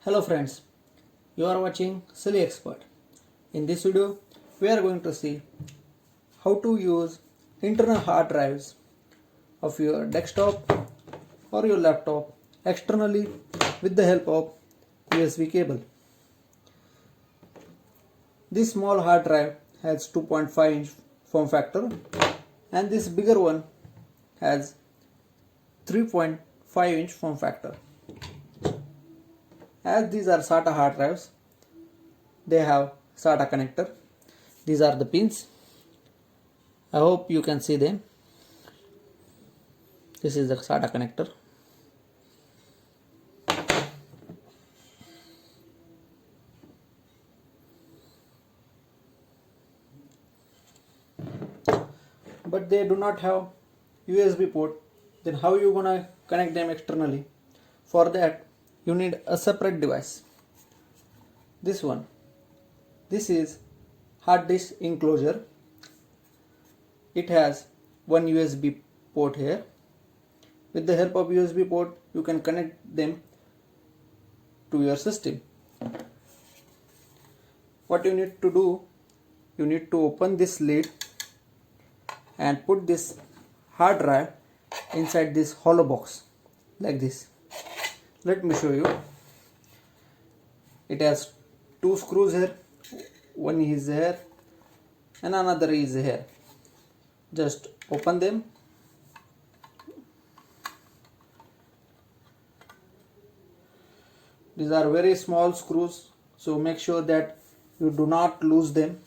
Hello friends, you are watching Silly Expert. In this video, we are going to see how to use internal hard drives of your desktop or your laptop externally with the help of USB cable. This small hard drive has 2.5 inch form factor and this bigger one has 3.5 inch form factor. As these are SATA hard drives, they have SATA connector. These are the pins. I hope you can see them. This is the SATA connector. But they do not have USB port. Then how you gonna connect them externally? For that you need a separate device. This one. This is hard disk enclosure. It has one USB port here. With the help of USB port you can connect them to your system. What you need to do, you need to open this lid and put this hard drive inside this hollow box like this. Let me show you. It has two screws here. One is here and another is here. Just open them. These are very small screws, so make sure that you do not lose them.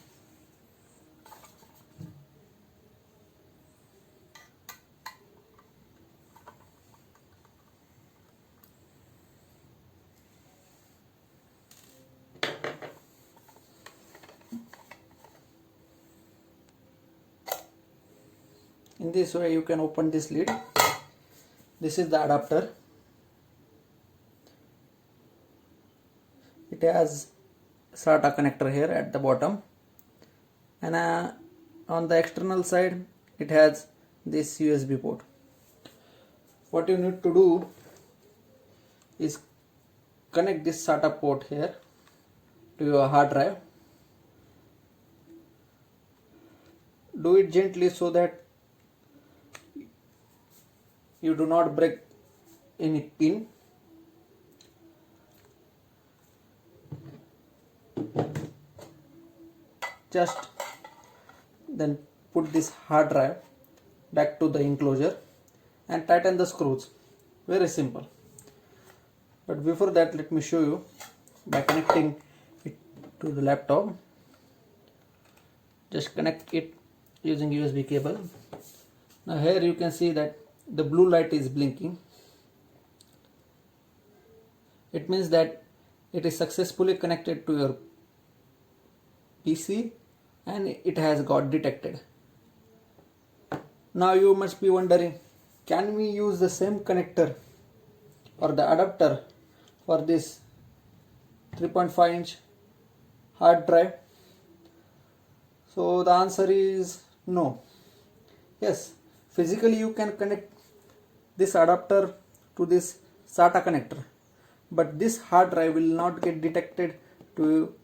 In this way you can open this lid. This is the adapter. It has SATA connector here at the bottom, and on the external side it has this USB port. What you need to do is connect this SATA port here to your hard drive. Do it gently so that you do not break any pin. Just then put this hard drive back to the enclosure and tighten the screws. Very simple. But before that, let me show you by connecting it to the laptop. Just connect it using USB cable. Now here you can see that the blue light is blinking. It means that it is successfully connected to your PC and it has got detected. Now you must be wondering, can we use the same connector or the adapter for this 3.5 inch hard drive? So the answer is no. Yes, physically you can connect this adapter to this SATA connector, but this hard drive will not get detected to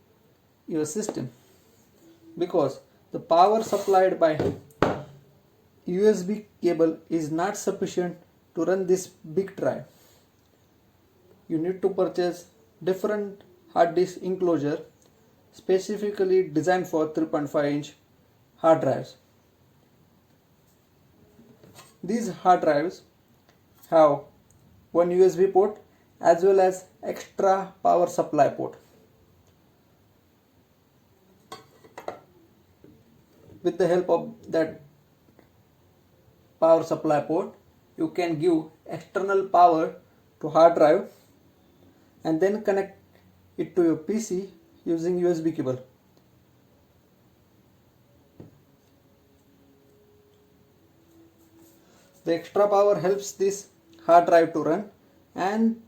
your system because the power supplied by USB cable is not sufficient to run this big drive. You need to purchase different hard disk enclosure specifically designed for 3.5 inch hard drives. These hard drives have one USB port as well as extra power supply port. With the help of that power supply port, you can give external power to hard drive and then connect it to your PC using USB cable. The extra power helps this hard drive to run and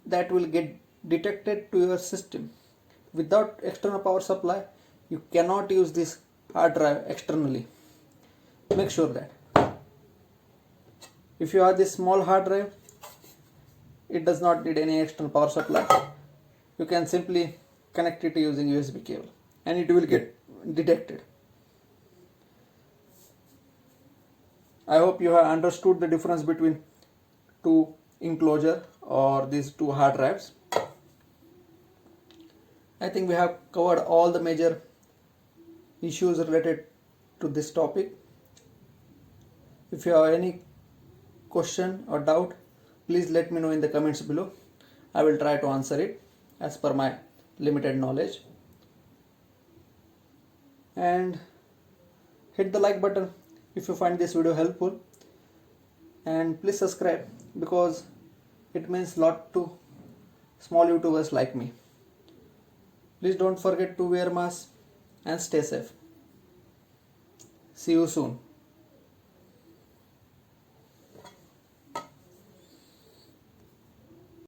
that will get detected to your system. Without external power supply, you cannot use this hard drive externally. Make sure that. If you have this small hard drive, it does not need any external power supply. you can simply connect it using USB cable and it will get detected. I hope you have understood the difference between two enclosure or these two hard drives. I think we have covered all the major issues related to this topic. If you have any question or doubt, please let me know in the comments below. I will try to answer it as per my limited knowledge. And hit the like button if you find this video helpful, and please subscribe because it means a lot to small YouTubers like me. Please don't forget to wear mask and stay safe. See you soon.